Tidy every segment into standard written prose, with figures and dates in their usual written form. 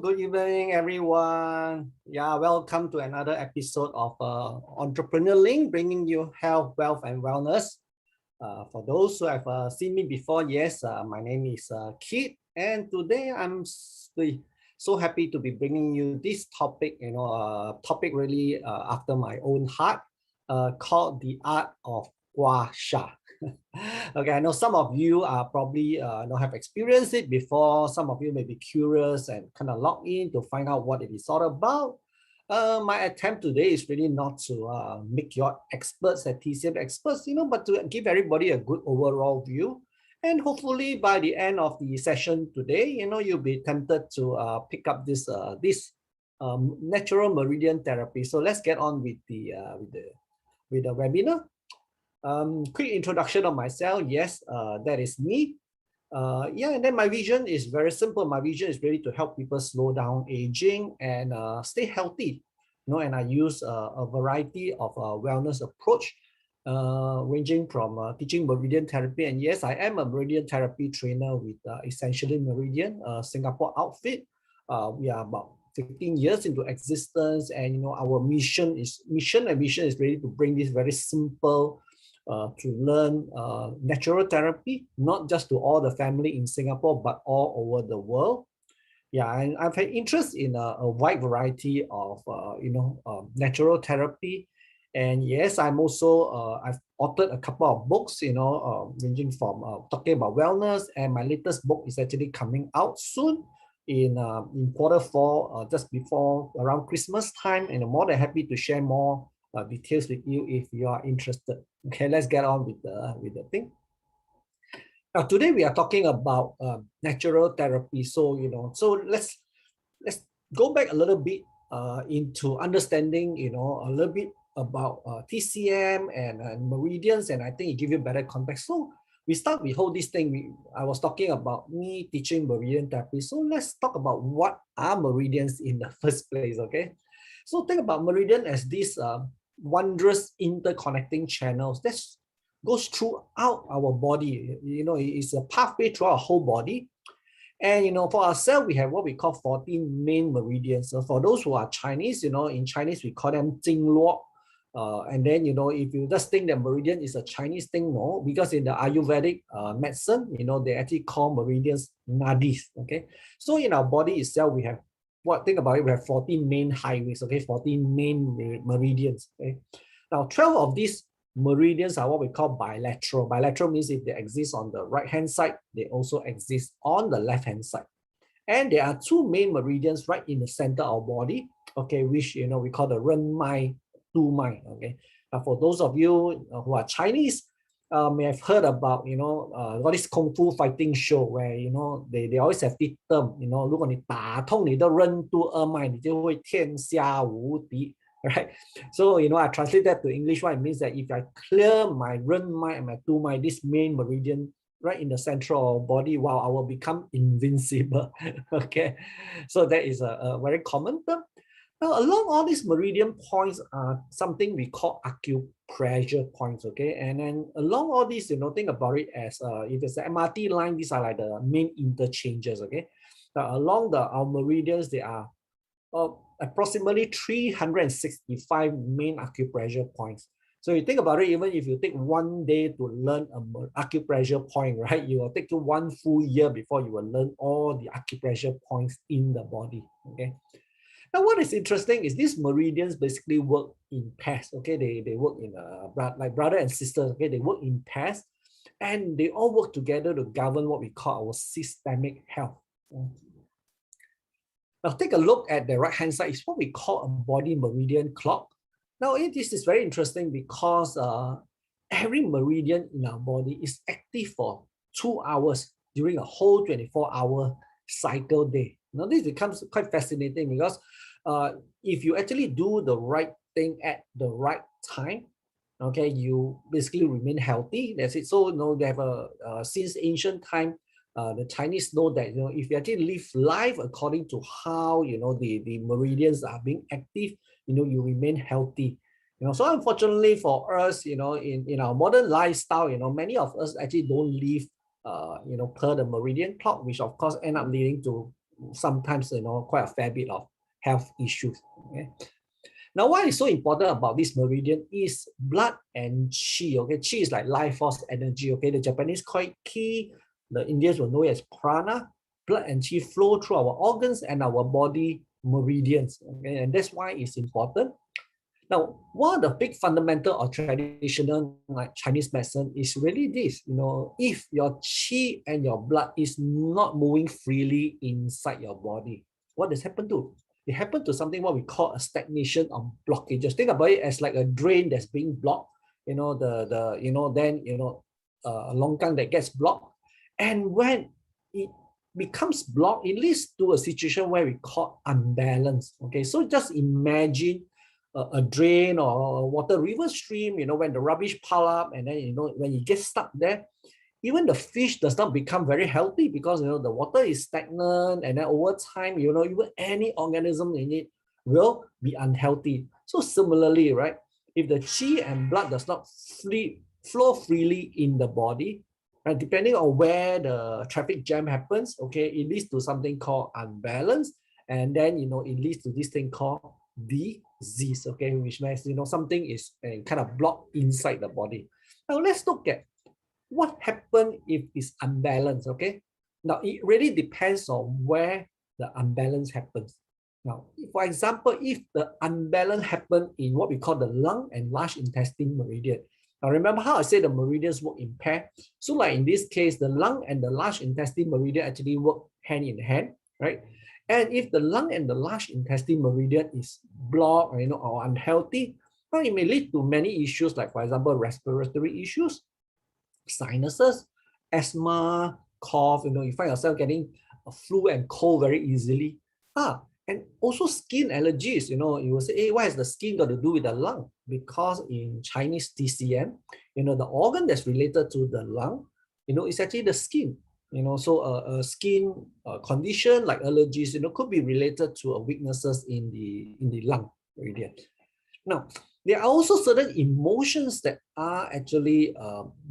good evening, everyone. Yeah, welcome to another episode of Entrepreneur Link, bringing you health, wealth, and wellness. For those who have seen me before, yes, my name is Kid, and today I'm so happy to be bringing you this topic. Topic really after my own heart, called the art of Guasha. Okay, I know some of you are probably have experienced it before. Some of you may be curious and kind of log in to find out what it is all about. My attempt today is really not to make you experts at TCM experts, but to give everybody a good overall view. And hopefully by the end of the session today, you'll be tempted to pick up this natural meridian therapy. So let's get on with the webinar. Quick introduction of myself. Yes, that is me. And then my vision is very simple. My vision is really to help people slow down aging and stay healthy. And I use a variety of wellness approach, ranging from teaching meridian therapy. And yes, I am a meridian therapy trainer with Essentially Meridian, Singapore outfit. We are about 15 years into existence, and our mission is really to bring this very simple to learn natural therapy, not just to all the family in Singapore, but all over the world. Yeah, and I've had interest in a wide variety of natural therapy. And yes, I'm also I've authored a couple of books, ranging from talking about wellness, and my latest book is actually coming out soon in Q4, just before around Christmas time, and I'm more than happy to share more details with you if you are interested. Okay, let's get on with the thing. Now, today we are talking about natural therapy. So let's go back a little bit into understanding a little bit about TCM and meridians, and I think it gives you better context. So we start with whole this thing. I was talking about me teaching meridian therapy. So let's talk about what are meridians in the first place. Okay, so think about meridian as these wondrous interconnecting channels that goes throughout our body. It's a pathway throughout our whole body. And for ourselves, we have what we call 14 main meridians. So for those who are Chinese, in Chinese we call them Jingluo. And then if you just think that meridian is a Chinese thing, no, because in the Ayurvedic medicine, they actually call meridians nadis. Okay, so in our body itself, we have think about it, we have 14 main highways. Okay, 14 main meridians. Okay, now 12 of these meridians are what we call bilateral. Bilateral means if they exist on the right hand side, they also exist on the left hand side. And there are two main meridians right in the center of our body, okay, which we call the Ren Mai, Tu Mai. Okay, now for those of you who are Chinese, may have heard about all this kung fu fighting show where they always have this term, 如果你打通你的任督二脉，你就会天下无敌。Right, so I translate that to English. What it means that if I clear my Ren Mai and my Tu Mai, this main meridian right in the central of body, wow, I will become invincible. Okay, so that is a very common term. Now, along all these meridian points are something we call acupressure points. Okay, and then along all these, think about it as if it's an MRT line, these are like the main interchanges. Okay, now along our meridians, there are approximately 365 main acupressure points. So you think about it, even if you take one day to learn an acupressure point, right, you will take you one full year before you will learn all the acupressure points in the body. Okay. Now, what is interesting is these meridians basically work in pairs. Okay, they work in like brother and sister. Okay, they work in pairs, and they all work together to govern what we call our systemic health. Now, take a look at the right-hand side. It's what we call a body meridian clock. Now, this is very interesting because every meridian in our body is active for 2 hours during a whole 24-hour cycle day. Now, this becomes quite fascinating because if you actually do the right thing at the right time, okay, you basically remain healthy. That's it. So, they have since ancient time, the Chinese know that if you actually live life according to how the meridians are being active, you remain healthy. So unfortunately for us, in our modern lifestyle, many of us actually don't live per the meridian clock, which of course end up leading to sometimes, quite a fair bit of health issues. Okay. Now, what is so important about this meridian is blood and chi. Okay, chi is like life force energy. Okay, the Japanese call it ki. The Indians will know it as prana. Blood and chi flow through our organs and our body meridians. Okay, and that's why it's important. Now, one of the big fundamental or traditional like Chinese medicine is really this. If your chi and your blood is not moving freely inside your body, what does happen to? It happened to something what we call a stagnation of blockages. Think about it as like a drain that's being blocked. A longkang that gets blocked, and when it becomes blocked, it leads to a situation where we call unbalance. Okay, so just imagine a drain or a water river stream. When the rubbish pile up, and then when you get stuck there, even the fish does not become very healthy because the water is stagnant, and then over time, even any organism in it will be unhealthy. So similarly, right, if the chi and blood does not flow freely in the body, right, depending on where the traffic jam happens, okay, it leads to something called unbalance, and then it leads to this thing called disease, okay, which means something is kind of blocked inside the body. Now let's look at what happens if it's unbalanced. Okay, now it really depends on where the unbalance happens. Now, for example, if the unbalance happens in what we call the lung and large intestine meridian. Now remember how I said the meridians work in pair. So like in this case, the lung and the large intestine meridian actually work hand in hand, right? And if the lung and the large intestine meridian is blocked, or unhealthy, well, it may lead to many issues, like for example, respiratory issues, sinuses, asthma, cough. You find yourself getting a flu and cold very easily. And also skin allergies. You will say, hey, what has the skin got to do with the lung? Because in Chinese TCM, the organ that's related to the lung, is actually the skin. So a skin condition like allergies, could be related to weaknesses in the lung meridian. Now, there are also certain emotions that are actually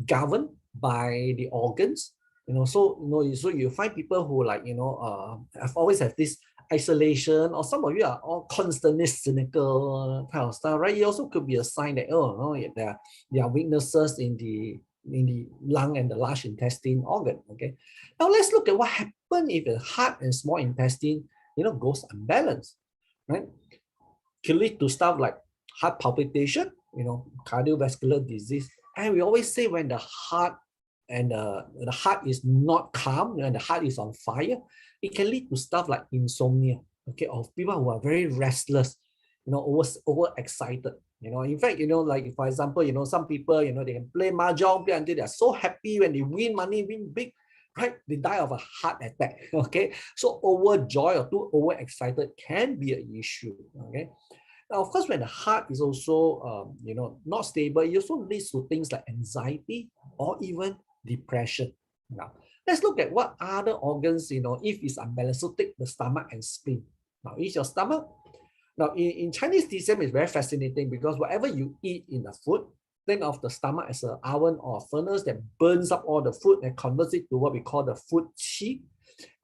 governed by the organs. So you find people who have always have this isolation, or some of you are all constantly cynical kind of stuff, right? It also could be a sign that there are weaknesses in the lung and the large intestine organ. Okay, now let's look at what happens if the heart and small intestine goes unbalanced, right? Can lead to stuff like heart palpitation, cardiovascular disease. And we always say when the heart and the heart is not calm and the heart is on fire, it can lead to stuff like insomnia, okay, of people who are very restless, overexcited. In fact, like for example, some people, they can play mahjong until they're so happy when they win money, win big, right? They die of a heart attack, okay? So overjoyed or too overexcited can be an issue, okay? Now, of course, when the heart is also, not stable, it also leads to things like anxiety or even depression. Now, let's look at what other organs, if it's unbalanced. So take the stomach and spleen. Now, is your stomach. Now, in Chinese TCM, it's very fascinating because whatever you eat in the food, think of the stomach as an oven or a furnace that burns up all the food and converts it to what we call the food qi.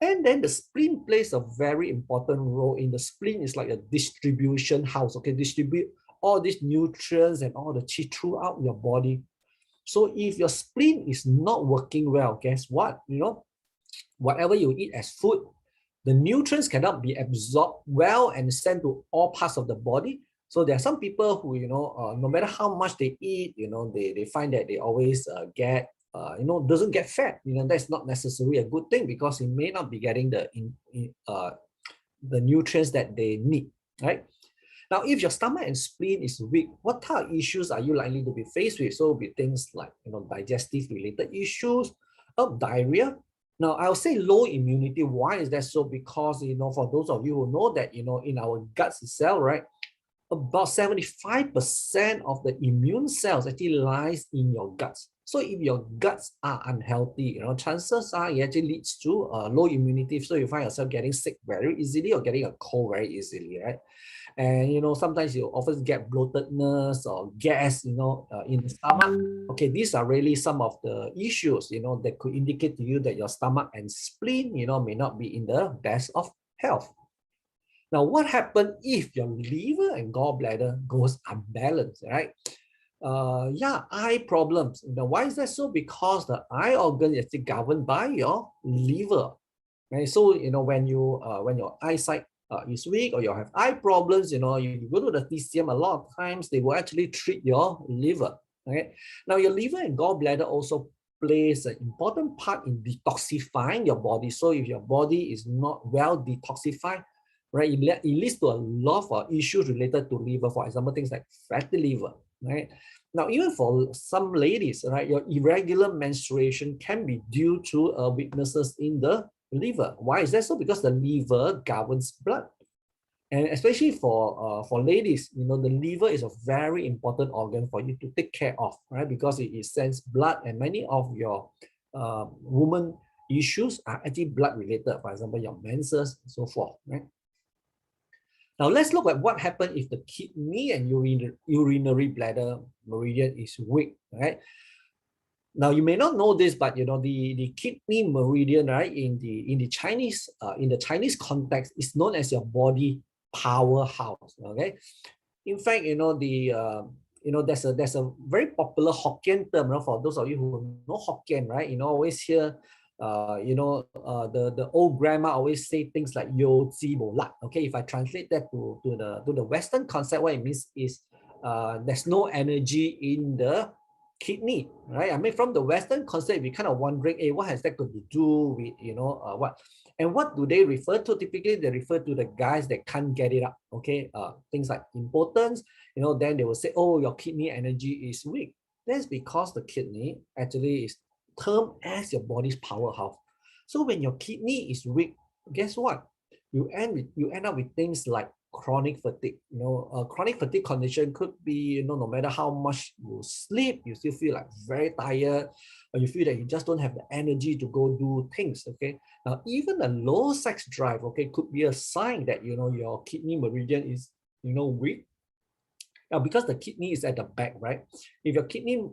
And then the spleen plays a very important role. In the spleen is like a distribution house, okay, distribute all these nutrients and all the qi throughout your body. So if your spleen is not working well, guess what? Whatever you eat as food, the nutrients cannot be absorbed well and sent to all parts of the body. So there are some people who, no matter how much they eat, they find that they always doesn't get fat. That's not necessarily a good thing because he may not be getting the nutrients that they need, right? Now, if your stomach and spleen is weak, what type of issues are you likely to be faced with? So it'll be things like, digestive related issues, diarrhea. Now, I'll say low immunity. Why is that so? Because, for those of you who know that, in our guts itself, right, about 75% of the immune cells actually lies in your guts. So if your guts are unhealthy, chances are it actually leads to low immunity. So you find yourself getting sick very easily or getting a cold very easily, right? And sometimes you often get bloatedness or gas, in the stomach. Okay, these are really some of the issues, that could indicate to you that your stomach and spleen, may not be in the best of health. Now, what happens if your liver and gallbladder goes unbalanced, right? Yeah, eye problems. Now, why is that so? Because the eye organ is governed by your liver. Right? So, when your eyesight is weak or you have eye problems, you go to the TCM a lot of times, they will actually treat your liver. Right? Now, your liver and gallbladder also plays an important part in detoxifying your body. So if your body is not well detoxified, right, it leads to a lot of issues related to liver, for example, things like fatty liver, right? Now, even for some ladies, right, your irregular menstruation can be due to weaknesses in the liver. Why is that so? Because the liver governs blood. And especially for ladies, the liver is a very important organ for you to take care of, right? Because it sends blood, and many of your woman issues are actually blood related. For example, your menses and so forth, right? Now let's look at what happens if the kidney and urinary bladder meridian is weak, right? Now you may not know this, but the kidney meridian, right, in the Chinese context is known as your body powerhouse. Okay, in fact, there's a very popular Hokkien term, for those of you who know Hokkien, right? Always hear the old grandma always say things like yo ji bo lat. Okay, if I translate that to the Western concept, what it means is there's no energy in the kidney, right? I mean, from the Western concept, we kind of wondering, hey, what has that got to do with what? And what do they refer to? Typically, they refer to the guys that can't get it up. Okay, things like impotence. Then they will say, oh, your kidney energy is weak. That's because the kidney actually is termed as your body's powerhouse. So when your kidney is weak, guess what? You end up with things like chronic fatigue. Chronic fatigue condition could be, no matter how much you sleep, you still feel like very tired, or you feel that you just don't have the energy to go do things. Okay. Now, even a low sex drive, okay, could be a sign that your kidney meridian is weak. Now, because the kidney is at the back, right? If your kidney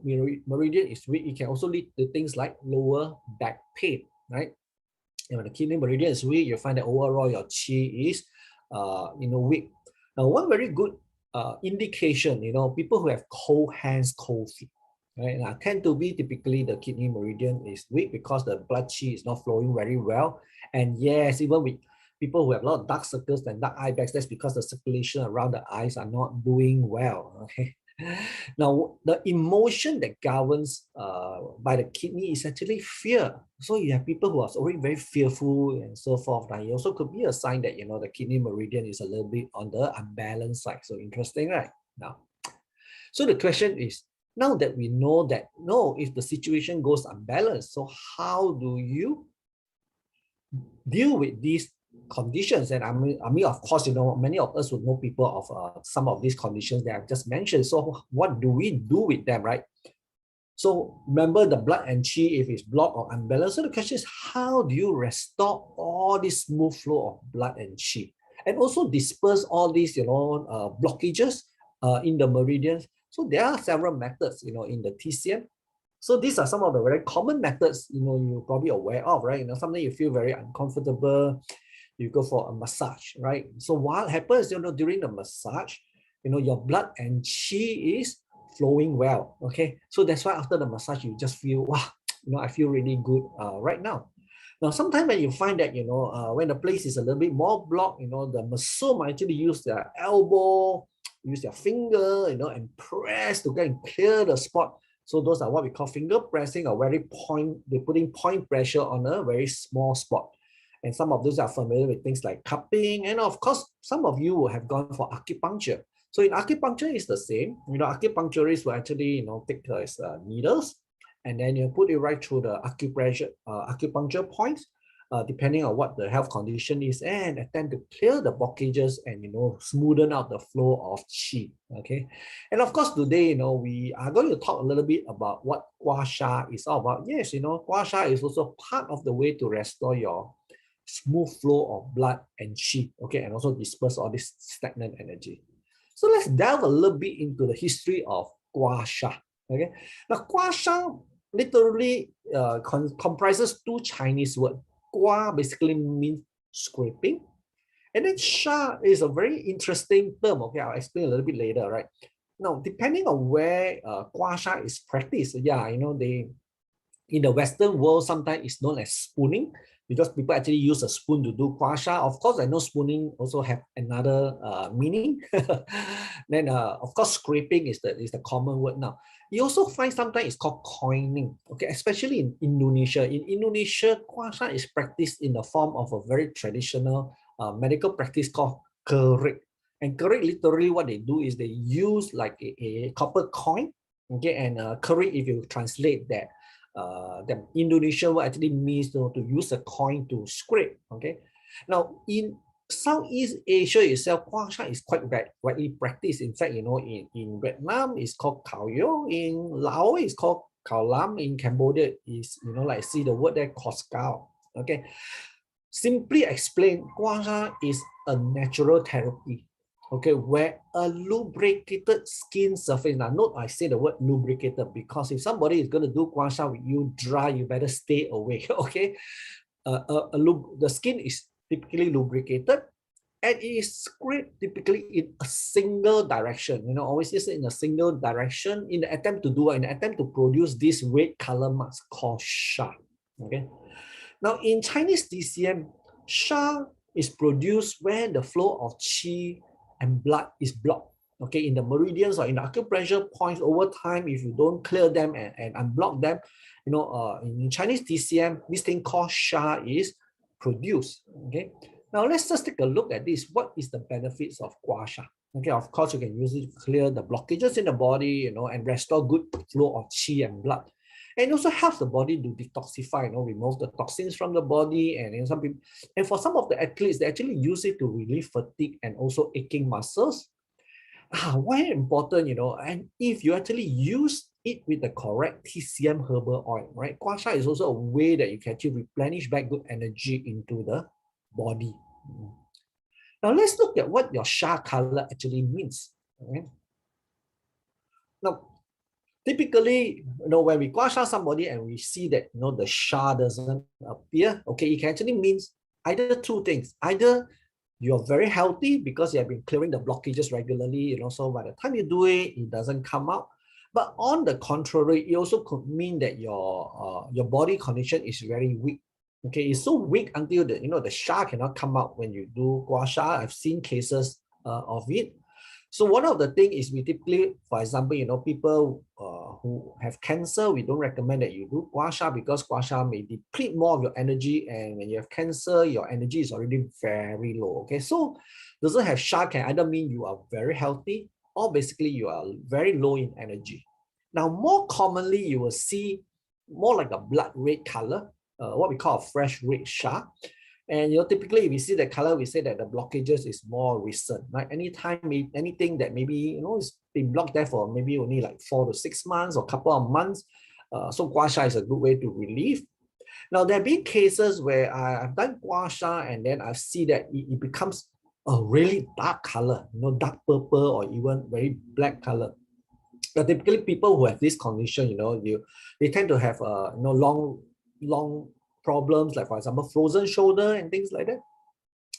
meridian is weak, it can also lead to things like lower back pain, right? And when the kidney meridian is weak, you find that overall your qi is, weak. Now, one very good indication, people who have cold hands, cold feet, right? Now, tend to be typically the kidney meridian is weak because the blood qi is not flowing very well. And yes, even with people who have a lot of dark circles and dark eye bags, that's because the circulation around the eyes are not doing well. Okay. Now, the emotion that governs by the kidney is actually fear. So you have people who are already very fearful and so forth. It also could be a sign that the kidney meridian is a little bit on the unbalanced side. So interesting, right? Now, so the question is, now that we know that, if the situation goes unbalanced, so how do you deal with these conditions? And I mean, of course, many of us would know people of some of these conditions that I've just mentioned. So what do we do with them, right? So remember the blood and qi, if it's blocked or unbalanced. So the question is, how do you restore all this smooth flow of blood and qi, and also disperse all these, blockages in the meridians? So there are several methods, in the TCM. So these are some of the very common methods, you're probably aware of, right? Something you feel very uncomfortable, you go for a massage, right? So what happens, during the massage, your blood and qi is flowing well, okay? So that's why after the massage, you just feel, wow, I feel really good right now. Now, sometimes when you find that, when the place is a little bit more blocked, the masseur might actually use their elbow, use their finger, and press to get and clear the spot. So those are what we call finger pressing, or they're putting point pressure on a very small spot. And some of those are familiar with things like cupping. And of course, some of you will have gone for acupuncture. So in acupuncture, it's the same. Acupuncturists will actually, take those needles, and then you put it right through the acupuncture points, depending on what the health condition is, and attempt to clear the blockages and smoothen out the flow of qi. Okay, and of course today we are going to talk a little bit about what Guasha is all about. Yes, Guasha is also part of the way to restore your smooth flow of blood and qi. Okay, and also disperse all this stagnant energy. So let's delve a little bit into the history of Guasha. Okay, now Guasha literally comprises two Chinese words. Gua basically means scraping, And then sha is a very interesting term. Okay, I'll explain a little bit later, right? Now, depending on where guasha is practiced, yeah, they in the Western world, sometimes it's known as spooning because people actually use a spoon to do guasha. Of course, I know spooning also have another meaning. Then, of course, scraping is the common word now. You also find sometimes it's called coining, okay, especially in Indonesia. In Indonesia, guasha is practiced in the form of a very traditional medical practice called kerik. And kerik, literally what they do is they use like a copper coin, okay, and kerik, if you translate that, the Indonesian word actually means to use a coin to scrape. Okay, now in Southeast Asia itself, guasha is quite widely practiced. In fact, in Vietnam it's called khao yo, in Laos it's called khao lam, in Cambodia is like see the word there koskao. Okay, simply explain, guasha is a natural therapy. Okay, where a lubricated skin surface. Now, note I say the word lubricated because if somebody is going to do guasha with you dry, you better stay away. Okay, the skin is typically lubricated and it is scraped typically in a single direction. Always is in a single direction in the attempt to produce this red color mask called sha. Okay, now in Chinese DCM, sha is produced where the flow of qi and blood is blocked. Okay, in the meridians or in the acupressure points over time, if you don't clear them and unblock them, in Chinese DCM, this thing called sha is produced. Okay, now let's just take a look at this. What is the benefits of guasha? Okay, of course, you can use it to clear the blockages in the body, and restore good flow of qi and blood. And also helps the body to detoxify, remove the toxins from the body. And some people, and for some of the athletes, they actually use it to relieve fatigue and also aching muscles. Why important, and if you actually use it with the correct TCM herbal oil, right? Guasha is also a way that you can actually replenish back good energy into the body. Now let's look at what your sha color actually means. Okay? Now, typically, when we guasha somebody and we see that, the sha doesn't appear, okay, it can actually means either two things. Either you're very healthy because you have been clearing the blockages regularly, so by the time you do it, it doesn't come out. But on the contrary, it also could mean that your body condition is very weak. Okay, it's so weak until the sha cannot come out when you do guasha. I've seen cases of it. So one of the things is we typically, for example, people who have cancer, we don't recommend that you do guasha because guasha may deplete more of your energy, and when you have cancer, your energy is already very low. Okay, so doesn't have sha can either mean you are very healthy or basically you are very low in energy. Now, more commonly, you will see more like a blood red color, what we call a fresh red sha. And typically if we see the color, we say that the blockages is more recent, right? Anything that maybe it's been blocked there for maybe only like 4 to 6 months or a couple of months. So guasha is a good way to relieve. Now there have been cases where I've done guasha and then I see that it becomes a really dark color, dark purple or even very black color. But typically people who have this condition, they tend to have long problems, like for example, frozen shoulder and things like that.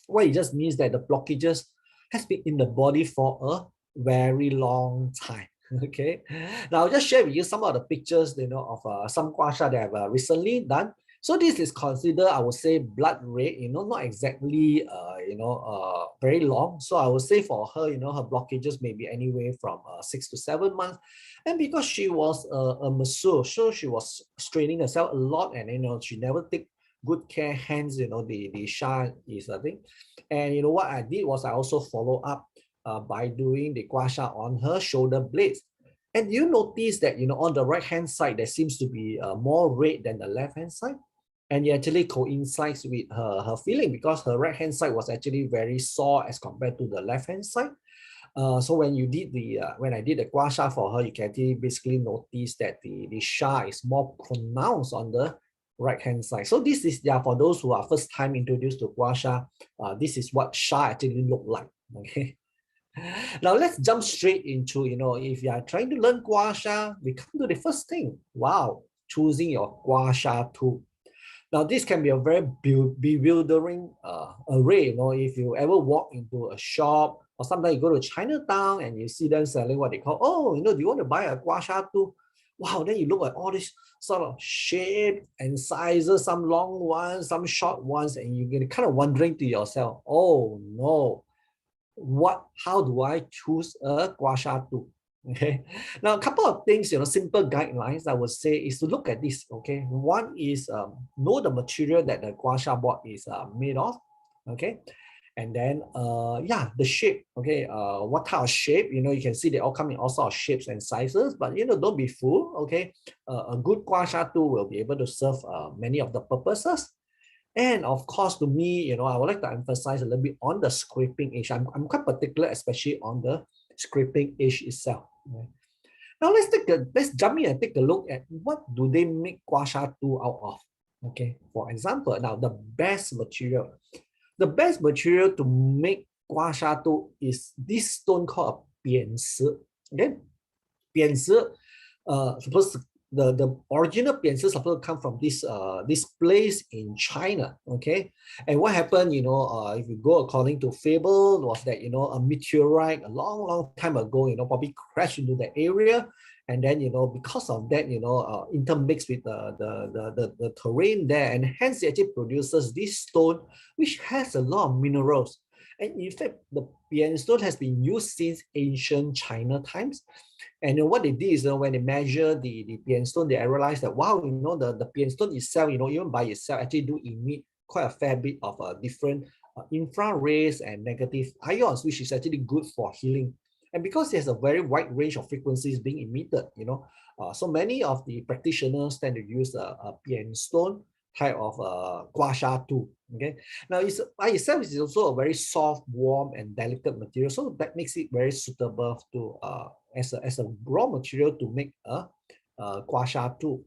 Well, it just means that the blockages has been in the body for a very long time. Okay, now I'll just share with you some of the pictures, of some guasha that I've recently done. So this is considered, I would say, blood red, not exactly, very long. So I would say for her, her blockages may be anywhere from 6 to 7 months. And because she was a masseuse, so she was straining herself a lot, and she never take good care. Hence, the sha is a thing. And what I did was I also follow up by doing the guasha on her shoulder blades. And you notice that, on the right hand side, there seems to be more red than the left hand side. And it actually coincides with her feeling because her right hand side was actually very sore as compared to the left hand side. So when I did the guasha for her, you can basically notice that the sha is more pronounced on the right hand side. So this is for those who are first time introduced to guasha. This is what sha actually look like. Okay. Now let's jump straight into, if you are trying to learn guasha, we come to the first thing. Wow, choosing your guasha tool. Now, this can be a very bewildering array. If you ever walk into a shop, or sometimes you go to Chinatown and you see them selling what they call, oh, do you want to buy a guasha too? Wow, then you look at all these sort of shape and sizes, some long ones, some short ones, and you're kind of wondering to yourself, oh no, how do I choose a guasha too? Okay, now a couple of things, simple guidelines I would say is to look at this. Okay, one is know the material that the guasha board is made of. Okay, and then yeah, the shape. Okay, what type of shape? You can see they all come in all sorts of shapes and sizes, but don't be fooled. Okay, a good guasha tool will be able to serve many of the purposes. And of course, to me, I would like to emphasize a little bit on the scraping edge. I'm quite particular, especially on the scraping edge itself. Right? Now let's jump in and take a look at what do they make guasha tool out of. Okay, for example, now the best material to make guasha tool is this stone called a 扁石. Okay, 扁石 supposed to, the original 扁石 supposed to come from this place in China. Okay, and what happened, if you go according to fable, was that a meteorite a long time ago, probably crashed into the area, and then because of that, intermixed with the terrain there, and hence it actually produces this stone which has a lot of minerals. And in fact, the 扁 stone has been used since ancient China times. And what they did is when they measure the 扁 stone, they realized that, wow, the 扁 stone itself, even by itself, actually do emit quite a fair bit of different infrared and negative ions, which is actually good for healing. And because there's a very wide range of frequencies being emitted, so many of the practitioners tend to use a 扁 stone type of guasha tool. Okay, now it's by itself is also a very soft, warm, and delicate material, so that makes it very suitable to as a raw material to make a guasha tool.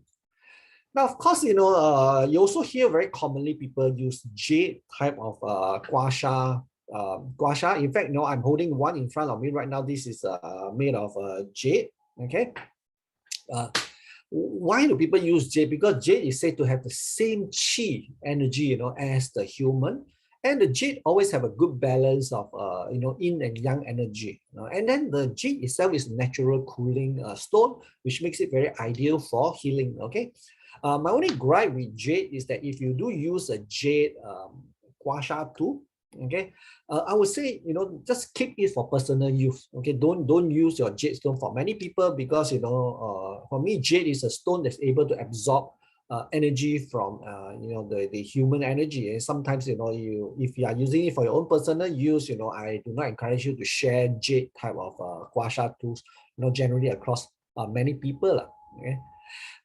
Now, of course, you also hear very commonly people use jade type of guasha. Guasha. In fact, I'm holding one in front of me right now. This is made of jade. Okay. Why do people use jade? Because jade is said to have the same chi energy, as the human. And the jade always have a good balance of, yin and yang energy. And then the jade itself is natural cooling stone, which makes it very ideal for healing. Okay. My only gripe with jade is that if you do use a jade guasha tool, okay, I would say, just keep it for personal use. Okay, don't use your jade stone for many people, because for me, jade is a stone that's able to absorb energy from the human energy. And sometimes if you are using it for your own personal use, I do not encourage you to share jade type of guasha tools, generally across many people. Okay.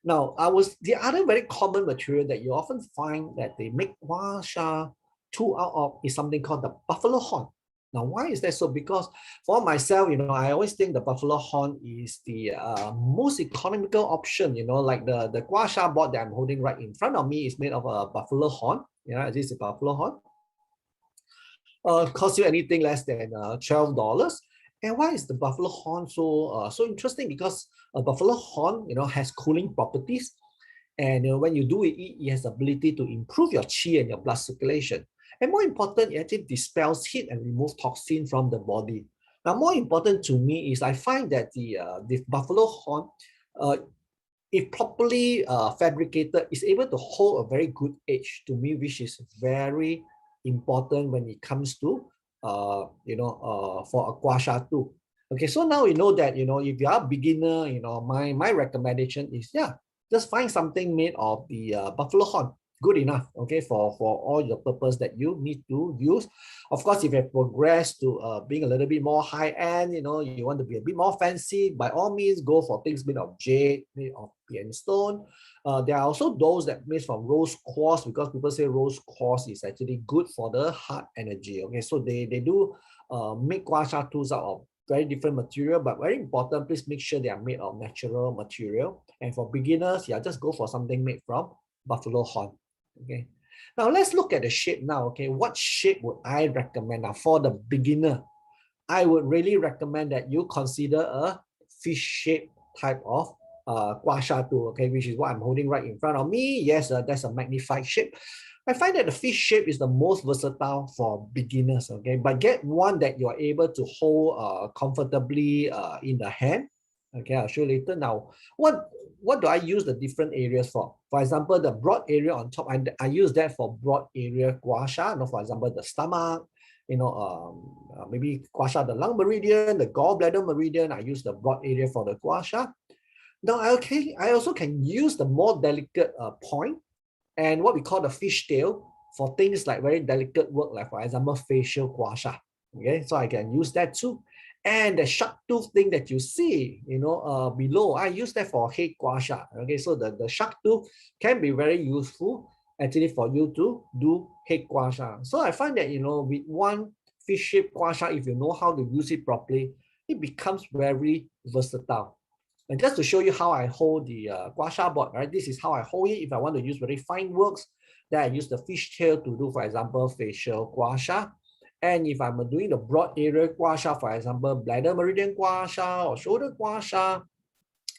Now, the other very common material that you often find that they make guasha tool out of is something called the buffalo horn. Now, why is that so? Because for myself, I always think the buffalo horn is the most economical option. Like the guasha board that I'm holding right in front of me is made of a buffalo horn. This is a buffalo horn. Cost you anything less than $12. And why is the buffalo horn so interesting? Because a buffalo horn, has cooling properties, and when you do it, it has the ability to improve your chi and your blood circulation. And more important, it actually dispels heat and removes toxin from the body. Now, more important to me is I find that the buffalo horn, if properly fabricated, is able to hold a very good edge to me, which is very important when it comes to for a guasha tool. Okay, so now we know that if you are a beginner, my recommendation is, just find something made of the buffalo horn. Good enough, okay, for all the purpose that you need to use. Of course, if you have progressed to being a little bit more high end, you want to be a bit more fancy, by all means, go for things made of jade, made of pian stone. There are also those that made from rose quartz, because people say rose quartz is actually good for the heart energy. Okay, so they do make guasha tools out of very different material, but very important, please make sure they are made of natural material. And for beginners, just go for something made from buffalo horn. Okay, now let's look at the shape now. Okay, what shape would I recommend? Now, for the beginner, I would really recommend that you consider a fish shape type of Guasha tool, okay, which is what I'm holding right in front of me. Yes, that's a magnified shape. I find that the fish shape is the most versatile for beginners, okay, but get one that you're able to hold comfortably in the hand. Okay, I'll show you later. Now, what do I use the different areas for? For example, the broad area on top, I use that for broad area guasha. You know, for example, the stomach, you know, maybe guasha the lung meridian, the gallbladder meridian. I use the broad area for the guasha. Now, I also can use the more delicate point and what we call the fish tail for things like very delicate work, like for example, facial guasha. Okay, so I can use that too. And the shark tooth thing that you see, you know, below, I use that for head guasha. Okay, so the shark tooth can be very useful actually for you to do head guasha. So I find that, you know, with one fish shape guasha, if you know how to use it properly, it becomes very versatile. And just to show you how I hold the guasha board, right? This is how I hold it. If I want to use very fine works, then I use the fish tail to do, for example, facial guasha. And if I'm doing the broad area guasha, for example, bladder meridian guasha or shoulder guasha,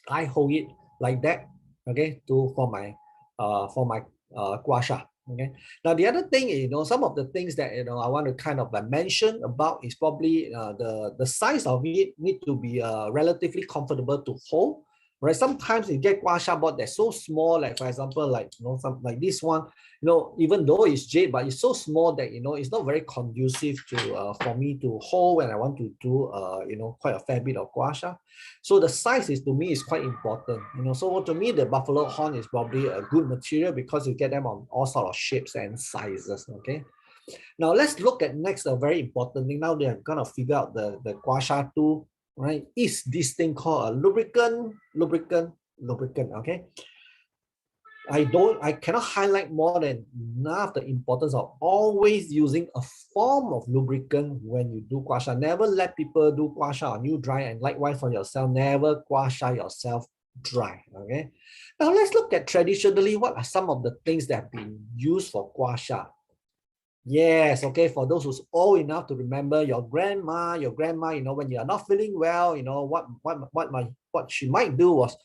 I hold it like that, okay, to for my guasha. Okay. Now the other thing, you know, some of the things that I want to kind of mention about is probably the size of it need to be relatively comfortable to hold. Right. Sometimes you get guasha board that's so small, like for example, like some like this one, even though it's jade, but it's so small that it's not very conducive to for me to hold when I want to do quite a fair bit of guasha. So the size is to me is quite important. So to me the buffalo horn is probably a good material because you get them on all sort of shapes and sizes. Okay. Now let's look at next a very important thing. Now they're gonna figure out the guasha tool, right? Is this thing called a lubricant? Okay. I cannot highlight more than enough the importance of always using a form of lubricant when you do guasha. Never let people do guasha on you dry, and likewise for yourself, never guasha yourself dry. Okay. Now let's look at traditionally what are some of the things that have been used for guasha. Yes, okay, for those who's old enough to remember your grandma, when you are not feeling well, what she might do was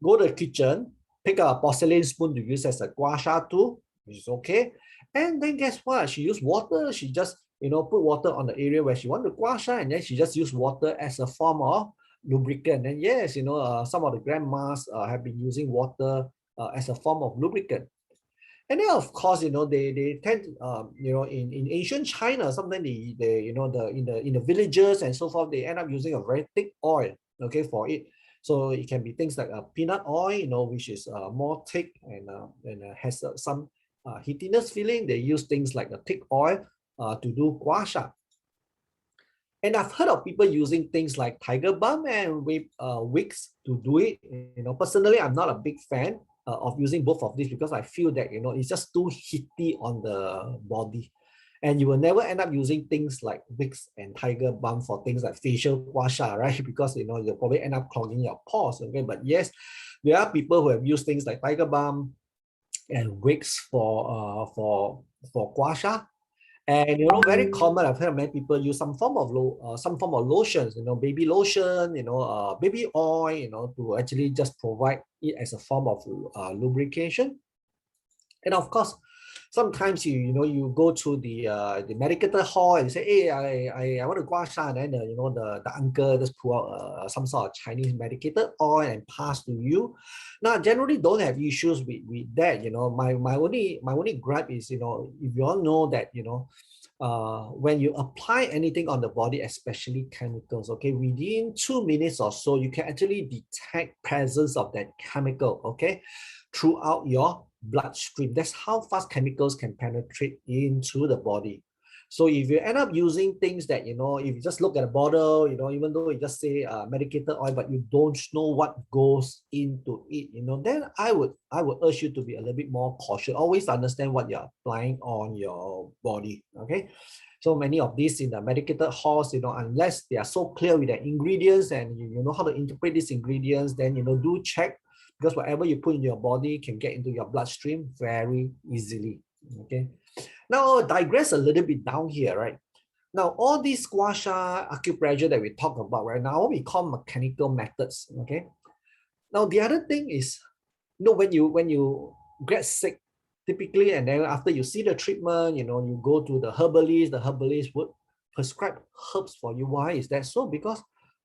go to the kitchen, pick a porcelain spoon to use as a guasha tool, which is okay. And then guess what? She used water. She just, put water on the area where she want to guasha, and then she just used water as a form of lubricant. And yes, some of the grandmas have been using water as a form of lubricant. And then of course, they tend, in ancient China, sometimes they in the villages and so forth, they end up using a very thick oil, okay, for it. So it can be things like a peanut oil, which is more thick and has some heatiness feeling. They use things like a thick oil to do guasha. And I've heard of people using things like tiger balm and wicks to do it. Personally, I'm not a big fan of using both of these because I feel that, it's just too heaty on the body. And you will never end up using things like wicks and tiger balm for things like facial guasha, right? Because, you'll probably end up clogging your pores, okay? But yes, there are people who have used things like tiger balm and wicks for guasha. And very common. I've heard many people use some form of lotions, baby lotion, baby oil, to actually just provide it as a form of lubrication. And of course, sometimes you go to the medicated hall and say, hey, I want to guasha, and then the uncle just pull out some sort of Chinese medicated oil and pass to you. Now, generally don't have issues with that. My only gripe is, if you all know that, when you apply anything on the body, especially chemicals, okay, within 2 minutes or so, you can actually detect presence of that chemical, okay, throughout your bloodstream. That's how fast chemicals can penetrate into the body. So if you end up using things that, if you just look at a bottle, even though you just say medicated oil, but you don't know what goes into it, then I would urge you to be a little bit more cautious. Always understand what you're applying on your body, okay? So many of these in the medicated halls, unless they are so clear with the ingredients and you know how to interpret these ingredients, then, do check, because whatever you put in your body can get into your bloodstream very easily, okay? Now, I'll digress a little bit down here, right? Now, all these guasha acupressure that we talk about right now, what we call mechanical methods, okay? Now, the other thing is, when you get sick, typically, and then after you see the treatment, you go to the herbalist would prescribe herbs for you. Why is that so? Because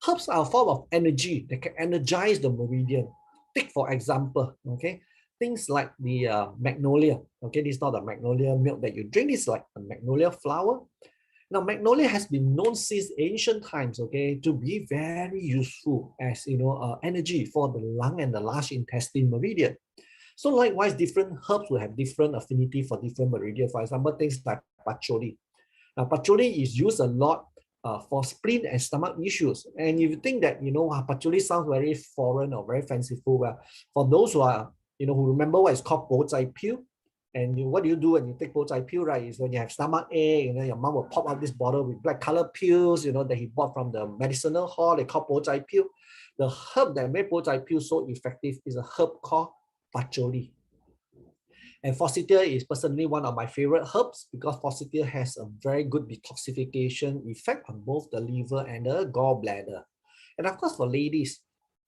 herbs are a form of energy that can energize the meridian. Take for example, okay, things like the magnolia. Okay, this is not the magnolia milk that you drink. It's like a magnolia flower. Now, magnolia has been known since ancient times, okay, to be very useful as energy for the lung and the large intestine meridian. So likewise, different herbs will have different affinity for different meridian. For example, things like patchouli. Now, patchouli is used a lot for spleen and stomach issues. And if you think that, patchouli sounds very foreign or very fanciful, well, for those who are, who remember what is called bozai pill, and what do you do when you take bozai pill, right? Is when you have stomach ache, your mom will pop out this bottle with black color pills, that he bought from the medicinal hall. They call bozai pill. The herb that made bozai pill so effective is a herb called patchouli. And forsythia is personally one of my favorite herbs because forsythia has a very good detoxification effect on both the liver and the gallbladder. And of course, for ladies,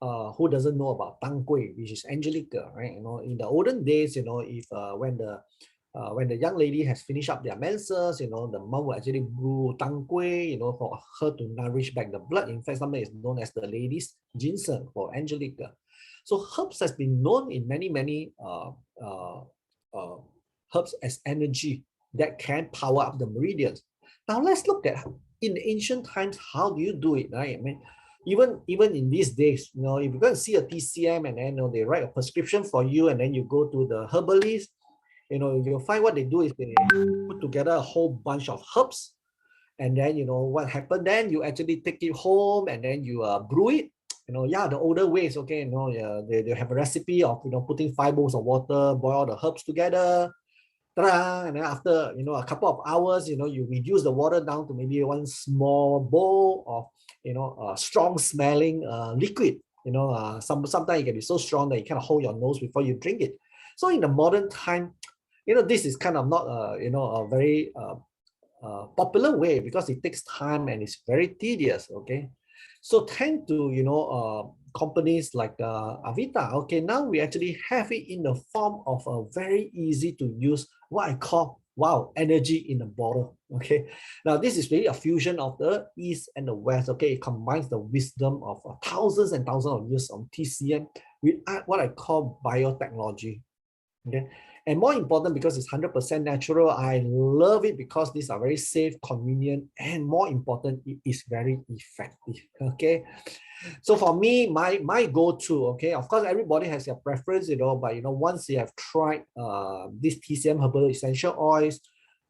who doesn't know about tang gui, which is Angelica, right? In the olden days, if when the young lady has finished up their menses, the mom will actually brew tang gui, for her to nourish back the blood. In fact, something is known as the ladies' ginseng for Angelica. So herbs has been known in many herbs as energy that can power up the meridians. Now let's look at in ancient times, how do you do it, right? I mean, even in these days, if you're going to see a TCM and then they write a prescription for you and then you go to the herbalist, you'll find what they do is they put together a whole bunch of herbs, and then what happened then, you actually take it home and then you brew it. The older ways, okay, they have a recipe of putting 5 bowls of water, boil all the herbs together, and then after a couple of hours, you reduce the water down to maybe one small bowl of strong smelling liquid. Sometimes it can be so strong that you kind of hold your nose before you drink it. So in the modern time, this is kind of not a very popular way because it takes time and it's very tedious. Okay, so thanks to companies like Avita, okay, now we actually have it in the form of a very easy to use, what I call energy in a bottle. Okay, now this is really a fusion of the East and the West. Okay, it combines the wisdom of thousands and thousands of years of TCM with what I call biotechnology. Okay, and more important, because it's 100% natural, I love it because these are very safe, convenient, and more important, it is very effective. Okay, so for me, my go-to, okay, of course everybody has their preference, but once you have tried this TCM herbal essential oils,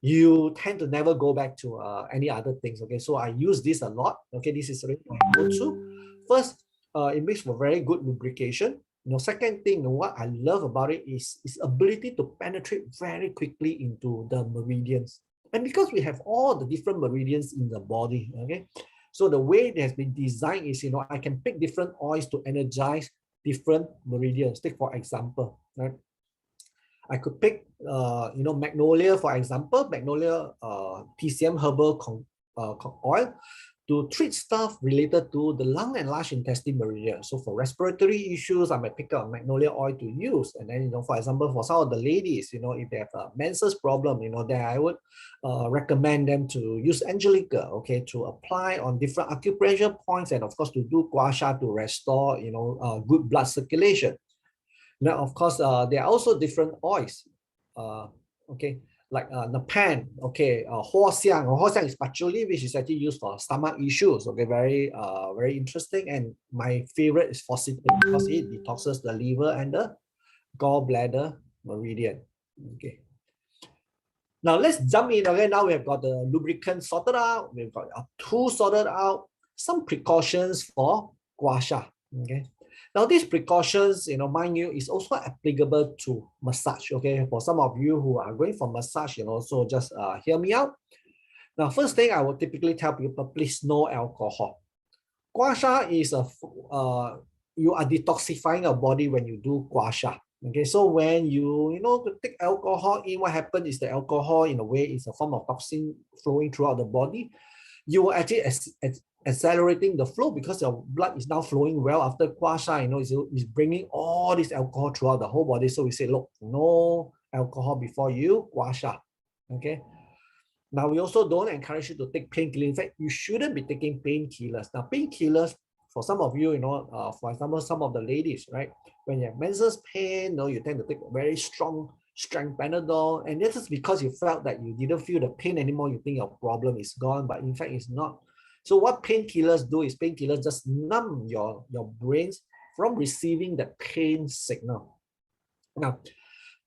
you tend to never go back to any other things. Okay, so I use this a lot. Okay, this is really my go-to. First, it makes for very good lubrication. Second thing, what I love about it is its ability to penetrate very quickly into the meridians. And because we have all the different meridians in the body, okay, so the way it has been designed is, I can pick different oils to energize different meridians. Take for example, right? I could pick, magnolia, for example, magnolia TCM herbal oil to treat stuff related to the lung and large intestine meridian. So for respiratory issues, I might pick up magnolia oil to use. And then, for example, for some of the ladies, if they have a menses problem, then I would recommend them to use Angelica, okay, to apply on different acupressure points, and of course to do Guasha to restore, good blood circulation. Now, of course, there are also different oils, okay, like Napan, okay, hoeekid is patchouli, which is actually used for stomach issues. Okay, very interesting. And my favorite is forsythia because it detoxes the liver and the gallbladder meridian. Okay. Now let's jump in. Okay, now we have got the lubricant sorted out. We've got our tool sorted out. Some precautions for guasha. Okay. Now these precautions, mind you, is also applicable to massage. Okay, for some of you who are going for massage, so just hear me out. Now, first thing I would typically tell people, please no alcohol. Guasha is you are detoxifying your body when you do guasha. Okay, so when you take alcohol in, what happens is the alcohol in a way is a form of toxin flowing throughout the body. You will actually accelerating the flow because your blood is now flowing well after guasha, is bringing all this alcohol throughout the whole body. So we say, look, no alcohol before you guasha, okay? Now, we also don't encourage you to take painkillers. In fact, you shouldn't be taking painkillers. Now, painkillers, for some of you, for example, some of the ladies, right? When you have menses pain, you tend to take very strong strength Panadol. And this is because you felt that you didn't feel the pain anymore. You think your problem is gone, but in fact, it's not. So what painkillers do is painkillers just numb your brains from receiving the pain signal. Now,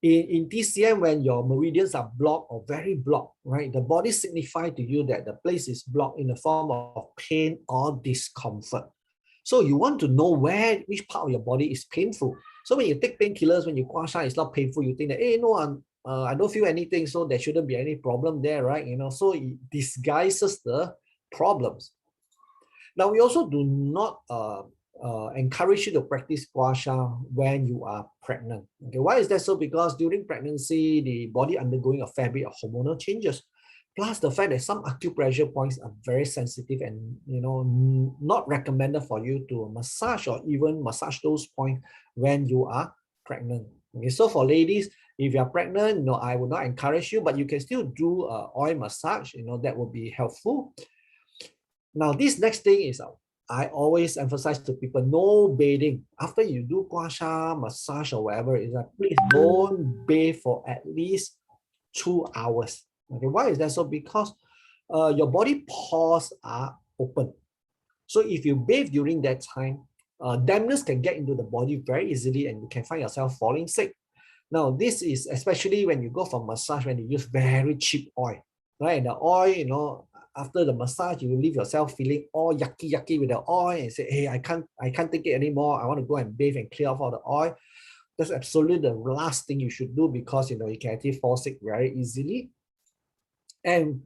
in TCM, when your meridians are blocked or very blocked, right, the body signifies to you that the place is blocked in the form of pain or discomfort. So you want to know which part of your body is painful. So when you take painkillers, when you guasha, it's not painful. You think that, hey, no, I don't feel anything, so there shouldn't be any problem there, right? So it disguises the problems. Now, we also do not encourage you to practice guasha when you are pregnant. Okay, why is that so? Because during pregnancy, the body undergoing a fair bit of hormonal changes, plus the fact that some acupressure points are very sensitive and not recommended for you to massage or even massage those points when you are pregnant. Okay, so for ladies, if you are pregnant, I would not encourage you, but you can still do oil massage. That would be helpful. Now, this next thing is, I always emphasize to people, no bathing. After you do guasha, massage, or whatever, is that please don't bathe for at least 2 hours. Okay, why is that so? Because your body pores are open. So if you bathe during that time, dampness can get into the body very easily and you can find yourself falling sick. Now, this is especially when you go for massage, when you use very cheap oil, right? And the oil, after the massage, you will leave yourself feeling all yucky with the oil and say, hey, I can't take it anymore. I want to go and bathe and clear off all the oil. That's absolutely the last thing you should do because, you can actually fall sick very easily. And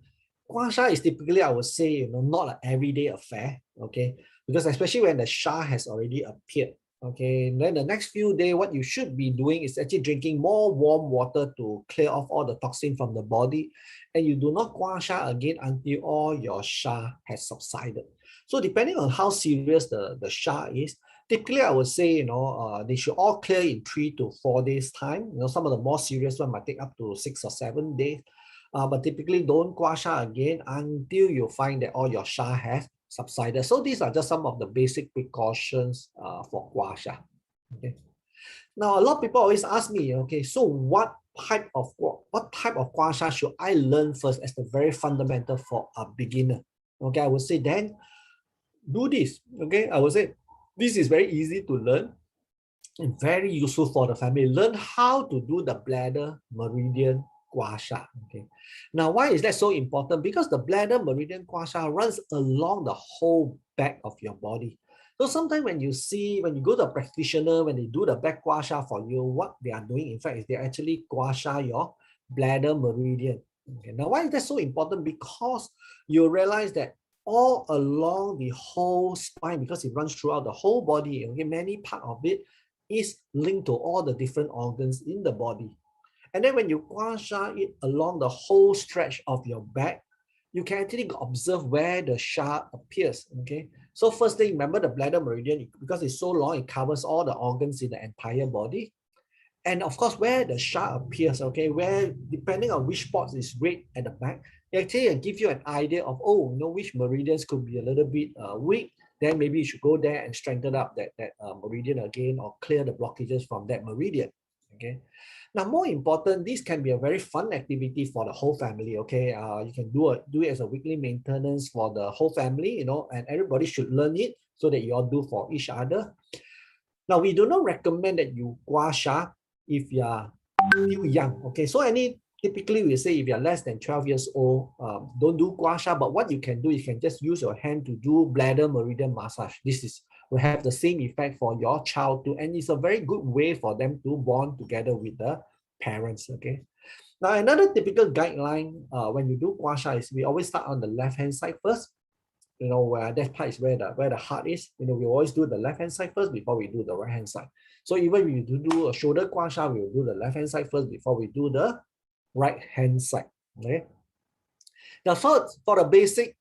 guasha is typically, I would say, not an everyday affair, okay? Because especially when the sha has already appeared, okay? And then the next few days, what you should be doing is actually drinking more warm water to clear off all the toxin from the body. And you do not guasha again until all your sha has subsided. So depending on how serious the sha is, typically I would say, they should all clear in 3 to 4 days time. Some of the more serious one might take up to 6 or 7 days. But typically don't guasha again until you find that all your sha has subsided. So these are just some of the basic precautions for guasha. Okay. Now a lot of people always ask me, okay, so what type of guasha should I learn first as the very fundamental for a beginner? Okay, I would say then do this. Okay, I would say this is very easy to learn and very useful for the family. Learn how to do the bladder meridian guasha. Okay. Now, why is that so important? Because the bladder meridian guasha runs along the whole back of your body. So sometimes when you go to a practitioner, when they do the back guasha for you, what they are doing, in fact, is they actually guasha your bladder meridian. Okay. Now, why is that so important? Because you realize that all along the whole spine, because it runs throughout the whole body, okay, many part of it is linked to all the different organs in the body. And then when you guasha it along the whole stretch of your back, you can actually observe where the sha appears, okay? So first thing, remember the bladder meridian, because it's so long, it covers all the organs in the entire body. And of course, where the sha appears, okay, where depending on which spots is red at the back, it actually give you an idea of, which meridians could be a little bit weak. Then maybe you should go there and strengthen up that meridian again or clear the blockages from that meridian, okay? Now, more important, this can be a very fun activity for the whole family, okay? You can do it as a weekly maintenance for the whole family, and everybody should learn it so that you all do for each other. Now, we do not recommend that you guasha if you are still young, okay? So typically we say if you're less than 12 years old, don't do guasha, but what you can do, you can just use your hand to do bladder meridian massage. This will have the same effect for your child too, and it's a very good way for them to bond together with the parents, okay? Now, another typical guideline when you do guasha is we always start on the left-hand side first, where that part is where the heart is. We always do the left-hand side first before we do the right-hand side. So even if you do a shoulder guasha, we will do the left-hand side first before we do the right-hand side, okay? Now, for the basic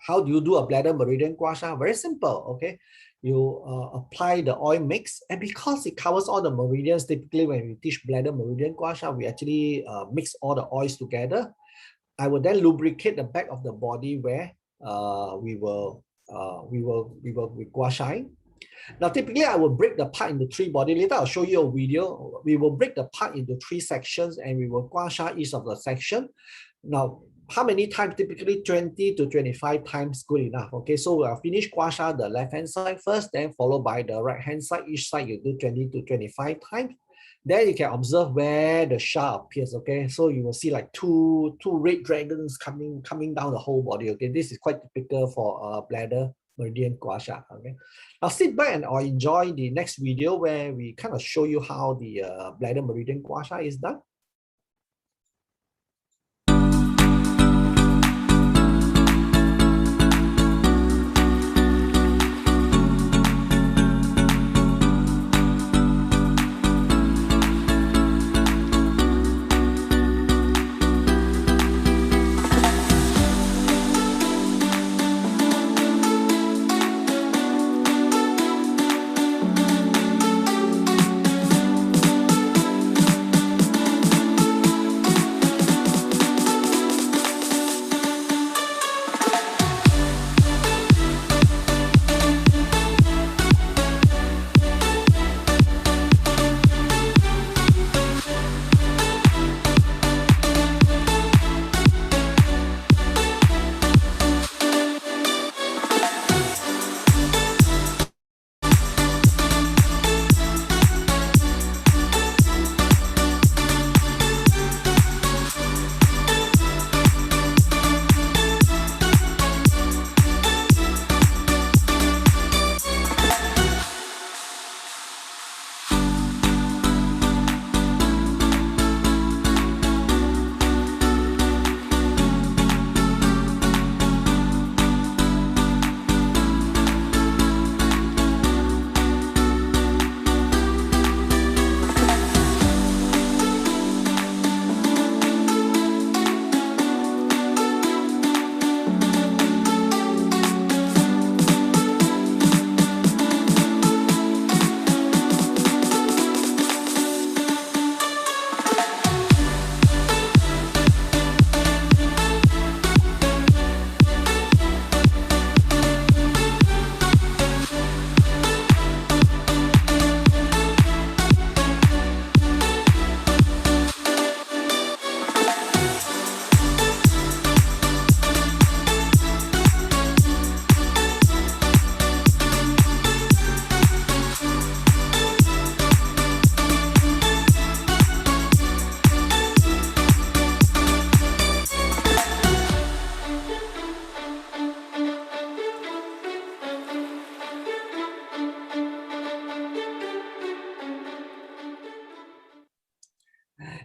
how do you do a bladder meridian guasha? Very simple, okay? You apply the oil mix, and because it covers all the meridians, typically when we teach bladder meridian guasha, we actually mix all the oils together. I will then lubricate the back of the body where we will gua sha. Now, typically, I will break the part into 3 body. Later, I'll show you a video. We will break the part into 3 sections, and we will gua sha each of the section. Now, how many times? Typically 20 to 25 times good enough. Okay, so we'll finish gua sha the left hand side first, then followed by the right hand side. Each side you do 20 to 25 times. Then you can observe where the sha appears. Okay, so you will see like two red dragons coming down the whole body. Okay, this is quite typical for bladder meridian gua sha. Okay, now sit back and or enjoy the next video where we kind of show you how the bladder meridian gua sha is done.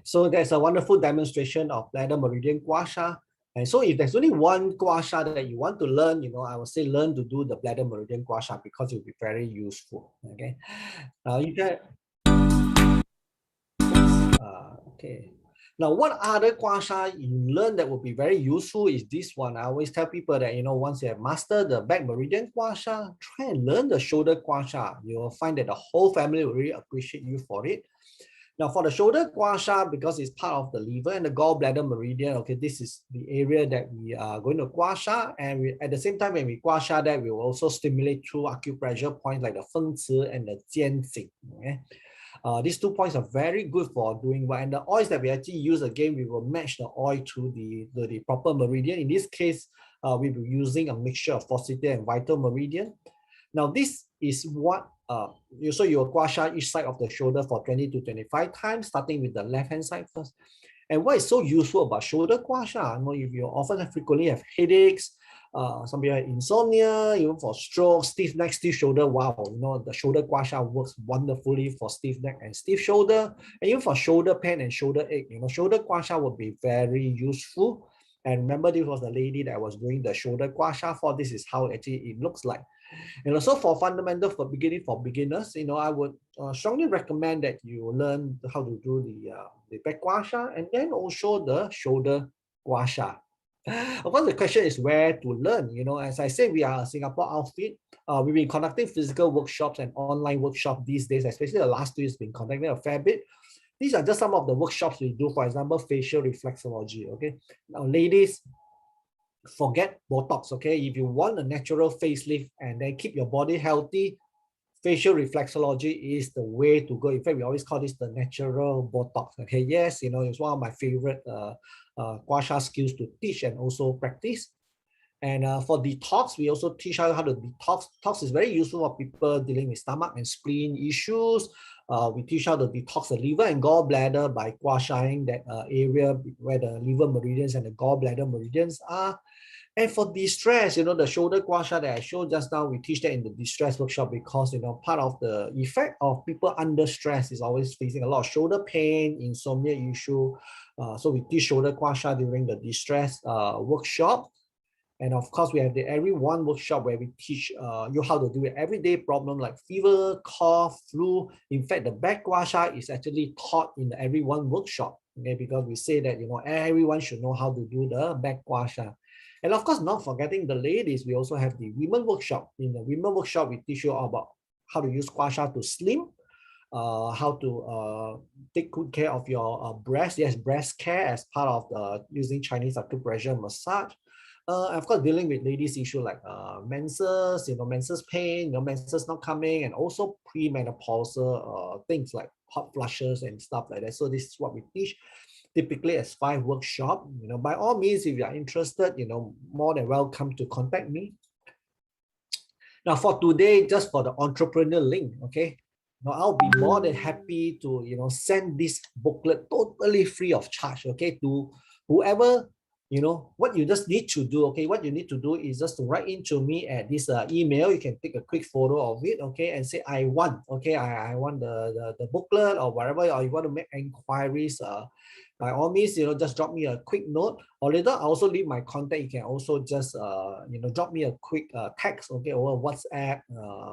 So there's a wonderful demonstration of bladder meridian gua sha. And so if there's only one gua sha that you want to learn, I would say learn to do the bladder meridian gua sha because it will be very useful. Okay. Now you can. Okay. Now, what other gua sha you learn that will be very useful is this one. I always tell people that, once you have mastered the back meridian gua sha, try and learn the shoulder gua sha. You will find that the whole family will really appreciate you for it. Now, for the shoulder gua sha, because it's part of the liver and the gallbladder meridian, okay, this is the area that we are going to gua sha. And at the same time, when we gua sha that, we will also stimulate through acupressure points like the feng ci and the jian jing. Okay? These 2 points are very good for doing well. And the oils that we actually use, again, we will match the oil to the proper meridian. In this case, we will be using a mixture of forsythia and vital meridian. Now, this is what, so you will gua sha each side of the shoulder for 20 to 25 times, starting with the left-hand side first. And what is so useful about shoulder gua sha, if you often frequently have headaches, some people have insomnia, even for stroke, stiff neck, stiff shoulder. Wow, the shoulder gua sha works wonderfully for stiff neck and stiff shoulder, and even for shoulder pain and shoulder ache. Shoulder gua sha will be very useful. And remember, this was the lady that was doing the shoulder gua sha for. This is how actually it looks like. And also for fundamental for beginners, I would strongly recommend that you learn how to do the back gua sha and then also the shoulder gua sha. Of course, the question is where to learn. You know, as I say, we are a Singapore outfit. We've been conducting physical workshops and online workshops these days, especially the last 2 years, been conducting a fair bit. These are just some of the workshops we do, for example, facial reflexology. Okay, now ladies, forget Botox. Okay, if you want a natural facelift and then keep your body healthy, facial reflexology is the way to go. In fact, we always call this the natural Botox. Okay, yes, you know, it's one of my favorite Guasha skills to teach and also practice. And for detox, we also teach how to detox. Detox is very useful for people dealing with stomach and spleen issues. We teach how to detox the liver and gallbladder by guashaing that area where the liver meridians and the gallbladder meridians are. And for distress, you know, the shoulder guasha that I showed just now, we teach that in the distress workshop because, you know, part of the effect of people under stress is always facing a lot of shoulder pain, insomnia issue. So we teach shoulder guasha during the distress workshop. And of course, we have the every one workshop where we teach you how to do an everyday problem like fever, cough, flu. In fact, the back guasha is actually taught in the every one workshop. Okay, because we say that, you know, everyone should know how to do the back guasha. And of course, not forgetting the ladies, we also have the women workshop. In the women workshop, we teach you about how to use guasha to slim, how to take good care of your breast. Yes, breast care as part of the using Chinese acupressure massage. Of course, dealing with ladies' issue like menses, you know, menses pain, you know, menses not coming, and also premenopausal things like hot flushes and stuff like that. So this is what we teach, typically as 5 workshop. You know, by all means, if you are interested, you know, more than welcome to contact me. Now, for today, just for the entrepreneur link, okay. Now, I'll be more than happy to, you know, send this booklet totally free of charge, okay, to whoever. You know, what you just need to do, okay, what you need to do is just to write into me at this email. You can take a quick photo of it, okay, and say, I want, okay, I want the booklet or whatever, or you want to make inquiries, by all means, you know, just drop me a quick note, or later I also leave my contact. You can also just, you know, drop me a quick text, okay, or WhatsApp,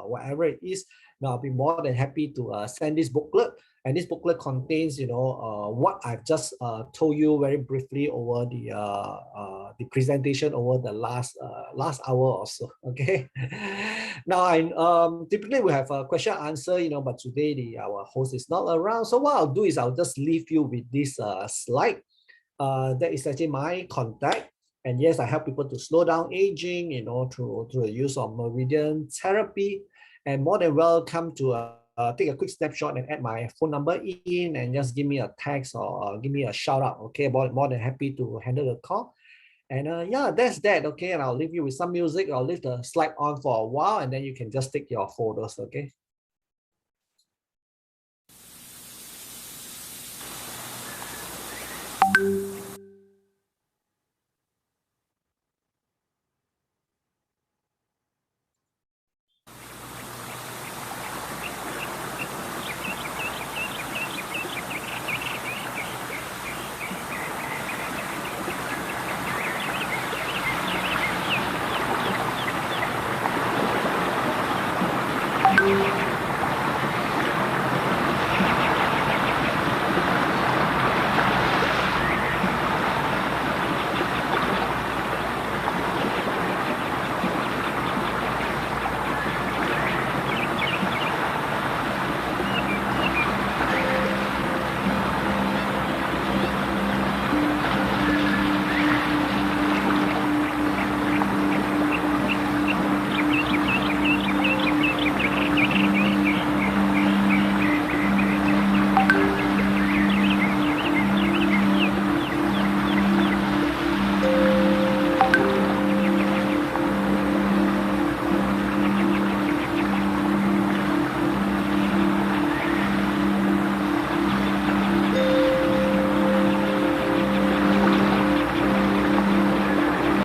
whatever it is. Now, I'll be more than happy to send this booklet. And this booklet contains, you know, what I've just told you very briefly over the presentation over the last hour or so. Okay. Now, I typically we have a question answer, you know, but today our host is not around. So what I'll do is I'll just leave you with this slide. That is actually my contact. And yes, I help people to slow down aging, you know, through the use of meridian therapy. And more than welcome to take a quick snapshot and add my phone number in and just give me a text or give me a shout out. Okay, more than happy to handle the call. And yeah, that's that. Okay, and I'll leave you with some music. I'll leave the slide on for a while and then you can just take your photos. Okay.